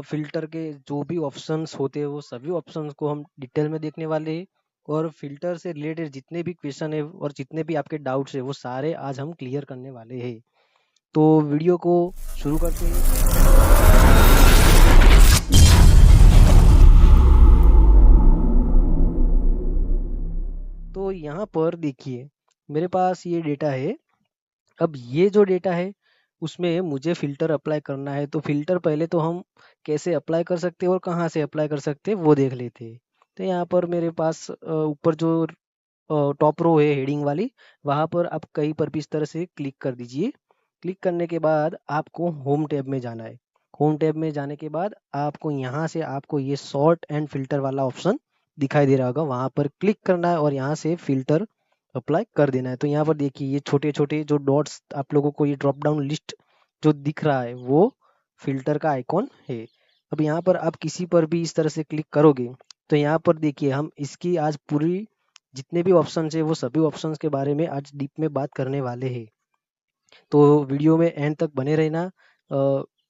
Filter के जो भी ऑप्शंस होते हैं वो सभी ऑप्शंस को हम डिटेल में देखने वाले हैं और फ़िल्टर से रिलेटेड जितने भी क्वेश्चन है और जितने भी आपके डाउट्स है वो सारे आज हम क्लियर करने वाले हैं। तो वीडियो को शुरू करते हैं। तो यहाँ पर देखिए मेरे पास ये डेटा है। अब ये जो डेटा है उसमें मुझे फ़िल्टर अप्लाई करना है, तो फ़िल्टर पहले तो हम कैसे अप्लाई कर सकते हैं और कहाँ से अप्लाई कर सकते हैं वो देख लेते हैं। तो यहाँ पर मेरे पास ऊपर जो टॉप रो है हेडिंग वाली, वहाँ पर आप कहीं पर भी इस तरह से क्लिक कर दीजिए। क्लिक करने के बाद आपको होम टैब में जाना है। होम टैब में जाने के बाद आपको यहाँ से आपको ये सॉर्ट एंड फ़िल्टर वाला ऑप्शन दिखाई दे रहा होगा, वहाँ पर क्लिक करना है और यहाँ से फ़िल्टर अप्लाई कर देना है। तो यहाँ पर देखिए ये छोटे-छोटे जो डॉट्स आप लोगों को ये ड्रॉप डाउन लिस्ट जो दिख रहा है वो फ़िल्टर का आइकॉन है। अब यहाँ पर आप किसी पर भी इस तरह से क्लिक करोगे तो यहाँ पर देखिए हम इसकी आज पूरी जितने भी ऑप्शंस है वो सभी ऑप्शंस के बारे में आज डीप में बात करने वाले हैं। तो वीडियो में एंड तक बने रहना।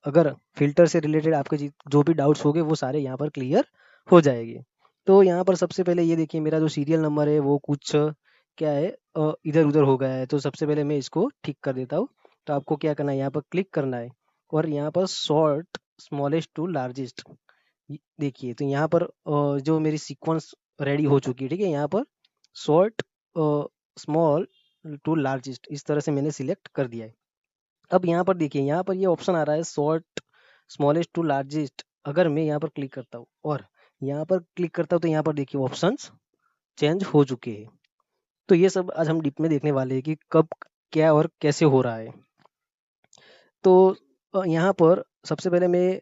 अगर फ़िल्टर से रिलेटेड आपके जो भी डाउट्स होंगे वो सारे यहाँ पर क्लियर हो जाएंगे। तो यहाँ पर सबसे पहले ये देखिए मेरा जो सीरियल नंबर है वो कुछ क्या है इधर-उधर हो गया है, तो सबसे पहले मैं इसको ठीक कर देता हूँ। तो आपको क्या करना है, यहाँ पर क्लिक करना है और यहाँ पर सॉर्ट स्मॉलेस्ट टू लार्जेस्ट देखिए। तो यहाँ पर जो मेरी सीक्वेंस रेडी हो चुकी है, ठीक है। यहाँ पर सॉर्ट स्मॉल टू लार्जेस्ट इस तरह से मैंने सिलेक्ट कर दिया है। अब यहाँ पर देखिए यहाँ पर ये ऑप्शन आ रहा है सॉर्ट स्मॉलेस्ट टू लार्जेस्ट। अगर मैं यहाँ पर क्लिक करता हूँ और यहाँ पर क्लिक करता हूँ तो यहाँ पर देखिए ऑप्शंस चेंज हो चुके हैं। तो ये सब आज हम डीप में देखने वाले हैं कि कब क्या और कैसे हो रहा है। तो यहाँ पर सबसे पहले मैं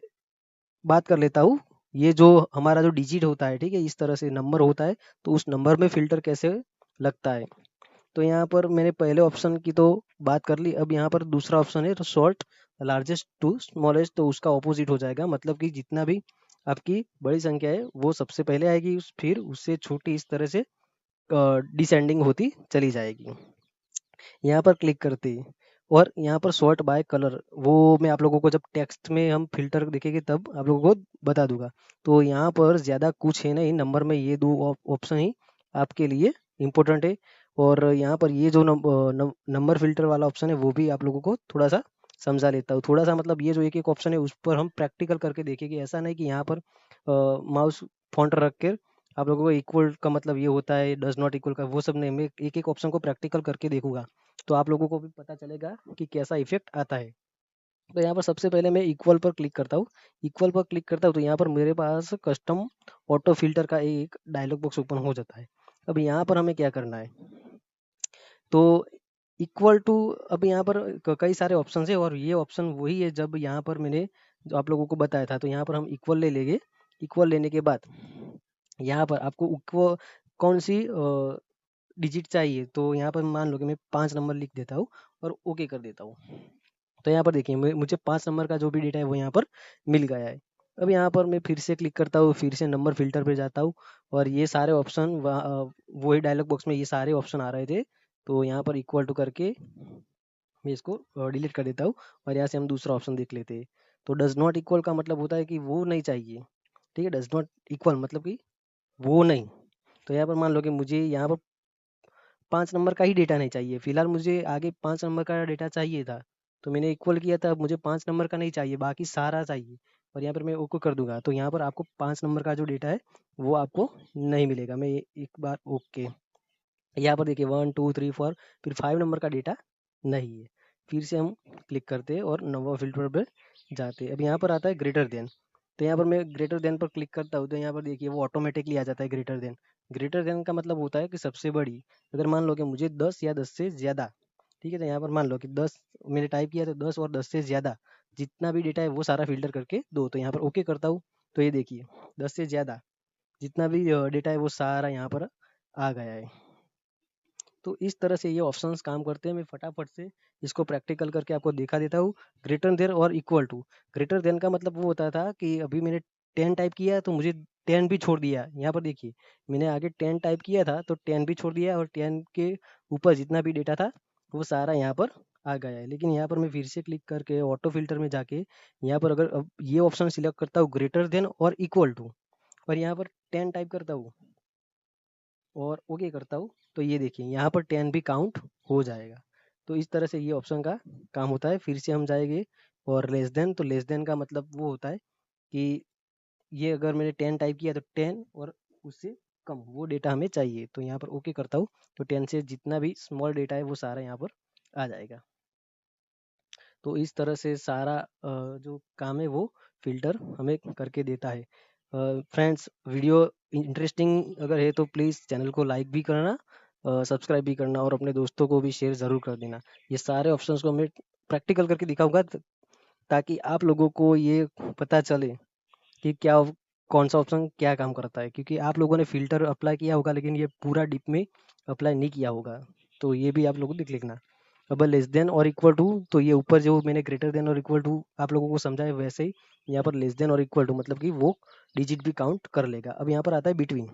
बात कर लेता हूँ, ये जो हमारा जो डिजिट होता है, ठीक है, इस तरह से नंबर होता है, तो उस नंबर में फ़िल्टर कैसे लगता है। तो यहाँ पर मैंने पहले ऑप्शन की तो बात कर ली। अब यहाँ पर दूसरा ऑप्शन है तो सॉर्ट लार्जेस्ट टू स्मॉलेस्ट, तो उसका ऑपोजिट हो जाएगा, मतलब कि जितना भी आपकी बड़ी संख्या है वो सबसे पहले आएगी, फिर उससे छोटी इस तरह से डिसेंडिंग होती चली जाएगी। यहाँ पर क्लिक करते ही और यहाँ पर सॉर्ट बाय कलर वो मैं आप लोगों को जब टेक्स्ट में हम फिल्टर देखेंगे तब आप लोगों को बता दूंगा। तो यहाँ पर ज़्यादा कुछ है नहीं, नंबर में ये दो ऑप्शन ही आपके लिए इम्पोर्टेंट है। और यहाँ पर ये जो नंबर फिल्टर वाला ऑप्शन है वो भी आप लोगों को थोड़ा सा समझा लेता हूँ। थोड़ा सा मतलब ये जो एक एक ऑप्शन है उस पर हम प्रैक्टिकल करके देखेंगे। ऐसा नहीं कि यहाँ पर माउस फॉन्ट रख कर आप लोगों को इक्वल का मतलब ये होता है, डज नॉट इक्वल का वो सब नहीं। मैं एक एक ऑप्शन को प्रैक्टिकल करके देखूंगा तो आप लोगों को भी पता चलेगा कि कैसा इफेक्ट आता है। तो यहाँ पर सबसे पहले मैं इक्वल पर क्लिक करता हूँ। इक्वल पर क्लिक करता हूँ तो यहाँ पर मेरे पास कस्टम ऑटो फिल्टर का एक डायलॉग बॉक्स ओपन हो जाता है। अब यहाँ पर हमें क्या करना है, तो इक्वल टू, अब यहाँ पर कई सारे ऑप्शन है और ये ऑप्शन वही है जब यहाँ पर मैंने जो आप लोगों को बताया था। तो यहाँ पर हम इक्वल ले लेंगे। इक्वल लेने के बाद यहाँ पर आपको इक्वल कौन सी डिजिट चाहिए, तो यहाँ पर मान लो कि मैं 5 नंबर लिख देता हूँ और ओके कर देता हूँ। तो यहाँ पर देखिए मुझे 5 नंबर का जो भी डेटा है वो यहाँ पर मिल गया है। अब यहाँ पर मैं फिर से क्लिक करता हूँ, फिर से नंबर फ़िल्टर पे जाता हूँ और ये सारे ऑप्शन वही डायलॉग बॉक्स में ये सारे ऑप्शन आ रहे थे। तो यहाँ पर इक्वल टू करके मैं इसको डिलीट कर देता हूँ और यहाँ से हम दूसरा ऑप्शन देख लेते हैं। तो डज़ नॉट इक्वल का मतलब होता है कि वो नहीं चाहिए, ठीक है। डज़ नॉट इक्वल मतलब कि वो नहीं। तो यहाँ पर मान लो कि मुझे यहाँ पर 5 नंबर का ही डेटा नहीं चाहिए, फिलहाल मुझे आगे 5 नंबर का डेटा चाहिए था। तो मैंने इक्वल किया था, अब मुझे 5 नंबर का नहीं चाहिए, बाकी सारा चाहिए। और यहाँ पर मैं ओके कर दूंगा तो यहाँ पर आपको 5 नंबर का जो डेटा है वो आपको नहीं मिलेगा। मैं एक बार ओके, यहाँ पर देखिए 1 2 3 4 फिर 5 नंबर का डेटा नहीं है। फिर से हम क्लिक करते हैं और नंबर फिल्टर पर जाते हैं। अब यहाँ पर आता है ग्रेटर देन। तो यहाँ पर मैं ग्रेटर देन पर क्लिक करता हूँ तो यहाँ पर देखिए वो ऑटोमेटिकली आ जाता है ग्रेटर देन। ग्रेटर देन का मतलब होता है कि सबसे बड़ी। अगर मान लो कि मुझे 10 या 10 से ज़्यादा, ठीक है, तो यहाँ पर मान लो कि 10 मैंने टाइप किया तो 10 और 10 से ज़्यादा जितना भी डेटा है वो सारा फिल्टर करके दो। तो यहाँ पर ओके करता हूँ तो ये देखिए 10 से ज़्यादा जितना भी डेटा है वो सारा यहाँ पर आ गया है। तो इस तरह से ये ऑप्शंस काम करते हैं। मैं फटाफट से इसको प्रैक्टिकल करके आपको दिखा देता हूँ। ग्रेटर देन और इक्वल टू। ग्रेटर देन का मतलब वो होता था कि अभी मैंने 10 टाइप किया तो मुझे 10 भी छोड़ दिया। यहाँ पर देखिए मैंने आगे 10 टाइप किया था तो 10 भी छोड़ दिया और 10 के ऊपर जितना भी डेटा था वो सारा यहाँ पर आ गया है। लेकिन यहाँ पर मैं फिर से क्लिक करके ऑटो फिल्टर में जाके यहाँ पर अगर अब ये ऑप्शन सिलेक्ट करता हूँ ग्रेटर देन और इक्वल टू, और यहाँ पर 10 टाइप करता हूँ और ओके करता हूँ, तो ये देखिए यहाँ पर 10 भी काउंट हो जाएगा। तो इस तरह से ये ऑप्शन का काम होता है। फिर से हम जाएंगे और लेस देन, तो लेस देन का मतलब वो होता है कि ये अगर मैंने 10 टाइप किया तो 10 और उससे कम वो डेटा हमें चाहिए, तो यहाँ पर ओके करता हूँ, तो 10 से जितना भी स्मॉल डेटा है वो सारा यहाँ पर आ जाएगा। तो इस तरह से सारा जो काम है वो फिल्टर हमें करके देता है। फ्रेंड्स, वीडियो इंटरेस्टिंग अगर है तो प्लीज़ चैनल को लाइक भी करना, सब्सक्राइब भी करना और अपने दोस्तों को भी शेयर ज़रूर कर देना। ये सारे ऑप्शंस को मैं प्रैक्टिकल करके दिखाऊंगा ताकि आप लोगों को ये पता चले कि क्या कौन सा ऑप्शन क्या काम करता है, क्योंकि आप लोगों ने फ़िल्टर अप्लाई किया होगा लेकिन ये पूरा डीप में अप्लाई नहीं किया होगा। तो ये भी आप लोगों को देख लेना। अब लेस देन और इक्वल टू, तो ये ऊपर जो मैंने ग्रेटर देन और इक्वल टू आप लोगों को समझा है वैसे ही यहाँ पर लेस देन और इक्वल टू मतलब कि वो डिजिट भी काउंट कर लेगा। अब यहाँ पर आता है बिटवीन,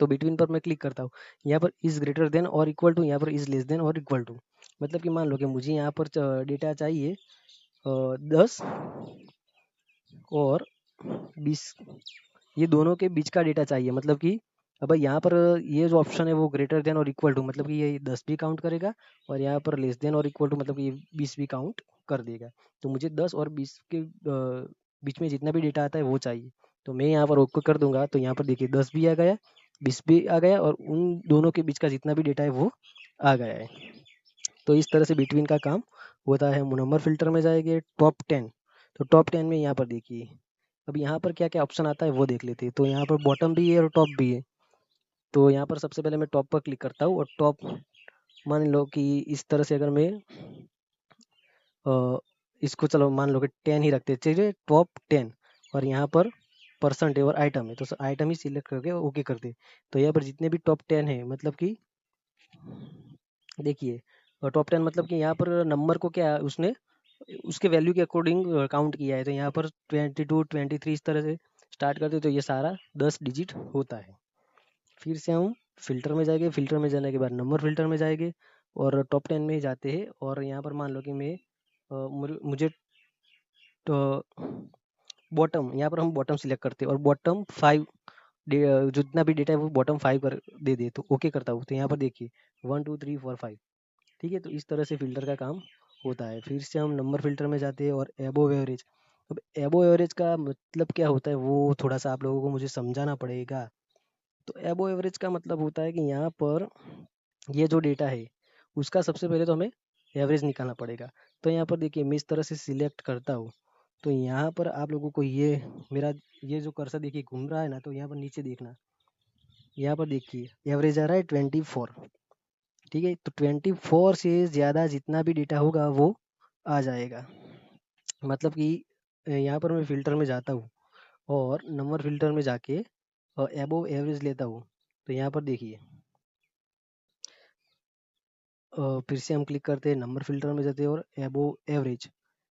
तो बिटवीन पर मैं क्लिक करता हूँ। यहाँ पर इज ग्रेटर देन और इक्वल टू, यहाँ पर इज लेस देन और इक्वल टू, मतलब कि मान लो कि मुझे यहाँ पर डेटा चाहिए 10 और 20, ये दोनों के बीच का डेटा चाहिए। मतलब कि अब यहाँ पर ये जो ऑप्शन है वो ग्रेटर देन और इक्वल टू मतलब कि ये 10 भी काउंट करेगा, और यहाँ पर लेस देन और इक्वल टू मतलब कि ये 20 भी काउंट कर देगा। तो मुझे 10 और 20 के बीच में जितना भी डेटा आता है वो चाहिए, तो मैं यहाँ पर ओके कर दूंगा। तो यहाँ पर देखिए 10 भी आ गया, 20 भी आ गया, और उन दोनों के बीच का जितना भी डेटा है वो आ गया है। तो इस तरह से बिटवीन का काम होता है। हम नंबर फिल्टर में जाएंगे टॉप 10, तो टॉप 10 में यहाँ पर देखिए अब यहाँ पर क्या क्या ऑप्शन आता है वो देख लेते हैं। तो यहाँ पर बॉटम भी है और टॉप भी है। तो यहाँ पर सबसे पहले मैं टॉप पर क्लिक करता हूँ, और टॉप मान लो कि इस तरह से अगर मैं इसको चलो मान लो कि 10 ही रखते हैं, चलिए टॉप 10, और यहाँ पर परसेंट है और आइटम है, तो आइटम ही सिलेक्ट करके ओके कर दे। तो यहाँ पर जितने भी टॉप 10 है मतलब कि देखिए, टॉप 10 मतलब कि यहाँ पर नंबर को क्या उसने उसके वैल्यू के अकॉर्डिंग काउंट किया है। तो यहाँ पर 22 23 इस तरह से स्टार्ट करते, तो ये सारा 10 डिजिट होता है। फिर से हम फिल्टर में जाएंगे, फिल्टर में जाने के बाद नंबर फिल्टर में जाएंगे और टॉप 10 में ही जाते हैं। और यहाँ पर मान लो कि मैं मुझे तो बॉटम, यहाँ पर हम बॉटम सिलेक्ट करते हैं और बॉटम 5 जितना भी डेटा है वो बॉटम 5 कर दे दे, तो ओके करता हूँ। तो यहाँ पर देखिए 1 2 3 4 5, ठीक है। तो इस तरह से फ़िल्टर का काम होता है। फिर से हम नंबर फ़िल्टर में जाते हैं और एबोव एवरेज। अब एबोव एवरेज का मतलब क्या होता है वो थोड़ा-सा आप लोगों को मुझे समझाना पड़ेगा। तो एबोव एवरेज का मतलब होता है कि यहाँ पर ये जो डेटा है उसका सबसे पहले तो हमें एवरेज निकालना पड़ेगा। तो यहाँ पर देखिए मैं इस तरह से सिलेक्ट करता हूँ, तो यहाँ पर आप लोगों को ये मेरा ये जो कर्सर देखिए घूम रहा है ना, तो यहाँ पर नीचे देखना, यहाँ पर देखिए एवरेज आ रहा है 24, ठीक है। तो 24 से ज़्यादा जितना भी डेटा होगा वो आ जाएगा। मतलब कि यहाँ पर मैं फ़िल्टर में जाता हूँ और नंबर फ़िल्टर में जाके एबोव एवरेज लेता हूँ। तो यहाँ पर देखिए फिर से हम क्लिक करते हैं, नंबर फ़िल्टर में जाते हैं और एबोव एवरेज।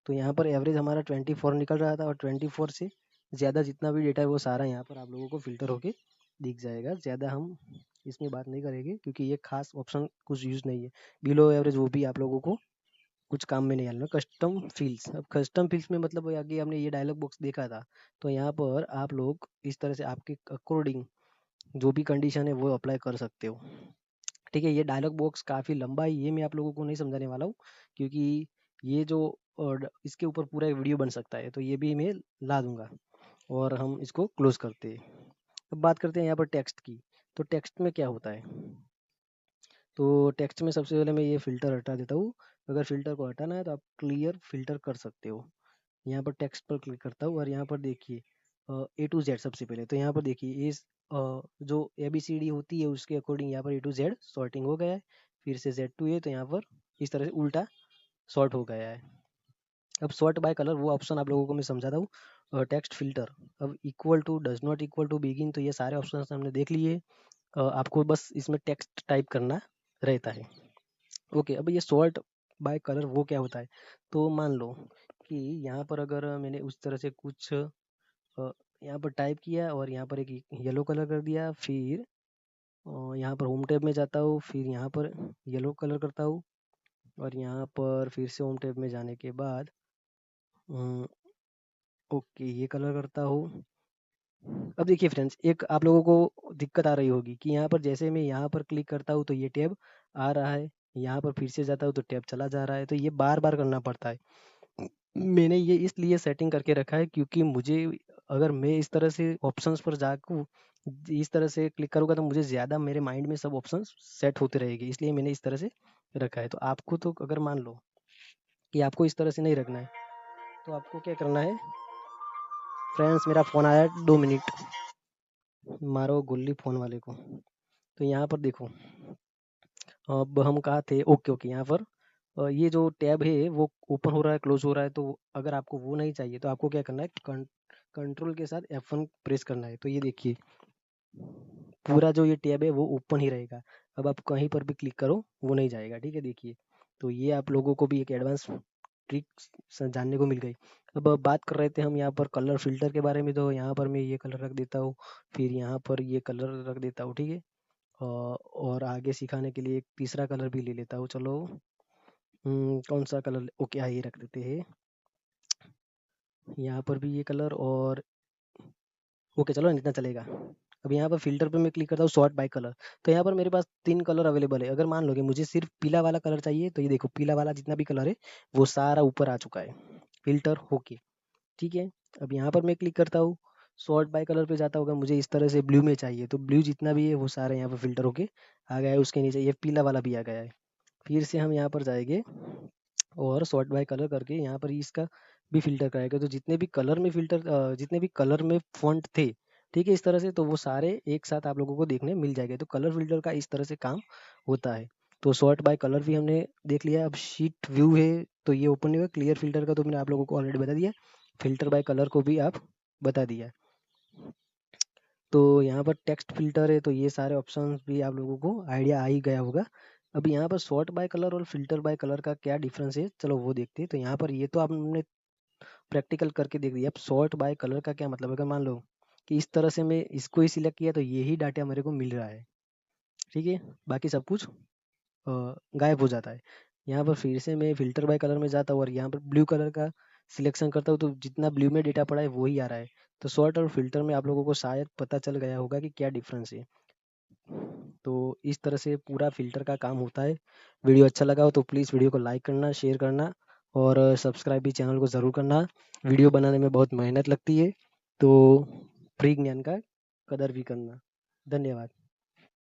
तो यहाँ पर एवरेज हमारा 24 निकल रहा था, और 24 से ज़्यादा जितना भी डेटा है वो सारा यहाँ पर आप लोगों को फ़िल्टर होके दिख जाएगा। ज़्यादा हम इसमें बात नहीं करेंगे क्योंकि ये खास ऑप्शन कुछ यूज़ नहीं है। बिलो एवरेज वो भी आप लोगों को कुछ काम में नहीं आना। कस्टम फील्ड्स, अब कस्टम फील्ड्स में मतलब आगे हमने ये डायलॉग बॉक्स देखा था, तो यहाँ पर आप लोग इस तरह से आपके अकॉर्डिंग जो भी कंडीशन है वो अप्लाई कर सकते हो, ठीक है। ये डायलॉग बॉक्स काफ़ी लंबा है, ये मैं आप लोगों को नहीं समझाने वाला हूँ क्योंकि ये जो और इसके ऊपर पूरा एक वीडियो बन सकता है, तो ये भी मैं ला दूंगा। और हम इसको क्लोज करते हैं। अब बात करते हैं यहाँ पर टेक्स्ट की। तो टेक्स्ट में क्या होता है, तो टेक्स्ट में सबसे पहले मैं ये फ़िल्टर हटा देता हूँ। अगर फ़िल्टर को हटाना है तो आप क्लियर फ़िल्टर कर सकते हो। यहाँ पर टेक्स्ट पर क्लिक करता हूँ और यहाँ पर देखिए ए टू जेड सबसे पहले, तो यहाँ पर देखिए इस जो ए बी सी डी होती है उसके अकॉर्डिंग यहाँ पर ए टू जेड सॉर्टिंग हो गया है। फिर से जेड टू ए, तो यहाँ पर इस तरह से उल्टा सॉर्ट हो गया है। अब सॉर्ट बाय कलर वो ऑप्शन आप लोगों को मैं समझाता हूँ। टेक्स्ट फिल्टर, अब equal to, does not equal to, begin, तो ये सारे ऑप्शन हमने देख लिए। आपको बस इसमें टेक्स्ट टाइप करना रहता है। ओके, अब ये सॉर्ट बाय कलर वो क्या होता है, तो मान लो कि यहाँ पर अगर मैंने उस तरह से कुछ यहाँ पर टाइप किया और यहाँ पर एक येलो कलर कर दिया, फिर यहाँ पर होम टैब में जाता हूँ, फिर यहाँ पर येलो कलर करता हूँ, और यहाँ पर फिर से होम टैब में जाने के बाद ओके ये कलर करता हूँ। अब देखिए फ्रेंड्स, एक आप लोगों को दिक्कत आ रही होगी कि यहाँ पर जैसे मैं यहाँ पर क्लिक करता हूँ तो ये टैब आ रहा है, यहाँ पर फिर से जाता हूँ तो टैब चला जा रहा है, तो ये बार बार करना पड़ता है। मैंने ये इसलिए सेटिंग करके रखा है क्योंकि मुझे, अगर मैं इस तरह से ऑप्शंस पर जाकू इस तरह से क्लिक करूँगा तो मुझे ज़्यादा मेरे माइंड में सब ऑप्शंस सेट होते रहेगी, इसलिए मैंने इस तरह से रखा है। तो आपको तो अगर मान लो कि आपको इस तरह से नहीं रखना है, तो आपको क्या करना है फ्रेंड्स, मेरा फ़ोन आया है, 2 मिनट, मारो गोली फ़ोन वाले को। तो यहाँ पर देखो, अब हम कहाँ थे, ओके ओके, यहाँ पर ये जो टैब है वो ओपन हो रहा है, क्लोज हो रहा है, तो अगर आपको वो नहीं चाहिए तो आपको क्या करना है, कंट्रोल के साथ F1 प्रेस करना है। तो ये देखिए पूरा जो ये टैब है वो ओपन ही रहेगा। अब आप कहीं पर भी क्लिक करो वो नहीं जाएगा, ठीक है। देखिए, तो ये आप लोगों को भी एक एडवांस ट्रिक जानने को मिल गई। अब बात कर रहे थे हम यहाँ पर कलर फिल्टर के बारे में, तो यहाँ पर मैं ये कलर रख देता हूँ, फिर यहाँ पर ये कलर रख देता हूँ, ठीक है। और आगे सिखाने के लिए एक तीसरा कलर भी ले लेता हूँ, चलो। कौन सा कलर, ओके हाँ ये रख देते हैं, यहाँ पर भी ये कलर, और ओके चलो इतना चलेगा। अब यहाँ पर फ़िल्टर पे मैं क्लिक करता हूँ सॉर्ट बाय कलर, तो यहाँ पर मेरे पास 3 कलर अवेलेबल है। अगर मान लो कि मुझे सिर्फ पीला वाला कलर चाहिए, तो ये देखो पीला वाला जितना भी कलर है वो सारा ऊपर आ चुका है फ़िल्टर होके, ठीक है। अब यहाँ पर मैं क्लिक करता हूँ, सॉर्ट बाय कलर पे जाता होगा, मुझे इस तरह से ब्लू में चाहिए, तो ब्लू जितना भी है वो सारा यहाँ पर फ़िल्टर होके आ गया है। उसके नीचे ये पीला वाला भी आ गया है। फिर से हम यहाँ पर जाएँगे और सॉर्ट बाय कलर करके यहाँ पर इसका भी फ़िल्टर कराएगा, तो जितने भी कलर में जितने भी कलर में फ़ॉन्ट थे, ठीक है, इस तरह से, तो वो सारे एक साथ आप लोगों को देखने मिल जाएंगे। तो कलर फ़िल्टर का इस तरह से काम होता है। तो सॉर्ट बाय कलर भी हमने देख लिया। अब शीट व्यू है तो ये ओपन नहीं होगा। क्लियर फ़िल्टर का तो मैंने आप लोगों को ऑलरेडी बता दिया। फ़िल्टर बाय कलर को भी आप बता दिया। तो यहाँ पर टेक्स्ट फ़िल्टर है, तो ये सारे ऑप्शंस भी आप लोगों को आइडिया आ ही गया होगा। अब यहाँ पर सॉर्ट बाय कलर और फ़िल्टर बाय कलर का क्या डिफरेंस है, चलो वो देखते हैं। तो यहाँ पर ये तो आपने प्रैक्टिकल करके देख दिया। अब सॉर्ट बाय कलर का क्या मतलब है, अगर मान लो कि इस तरह से मैं इसको ही सिलेक्ट किया तो यही डाटा मेरे को मिल रहा है, ठीक है, बाकी सब कुछ गायब हो जाता है। यहाँ पर फिर से मैं फ़िल्टर बाय कलर में जाता हूँ और यहाँ पर ब्लू कलर का सिलेक्शन करता हूँ, तो जितना ब्लू में डेटा पड़ा है वही आ रहा है। तो सॉर्ट और फिल्टर में आप लोगों को शायद पता चल गया होगा कि क्या डिफरेंस है। तो इस तरह से पूरा फ़िल्टर का काम होता है। वीडियो अच्छा लगा हो तो प्लीज़ वीडियो को लाइक करना, शेयर करना, और सब्सक्राइब भी चैनल को ज़रूर करना। वीडियो बनाने में बहुत मेहनत लगती है, तो फ्री ज्ञान का कदर भी करना। धन्यवाद।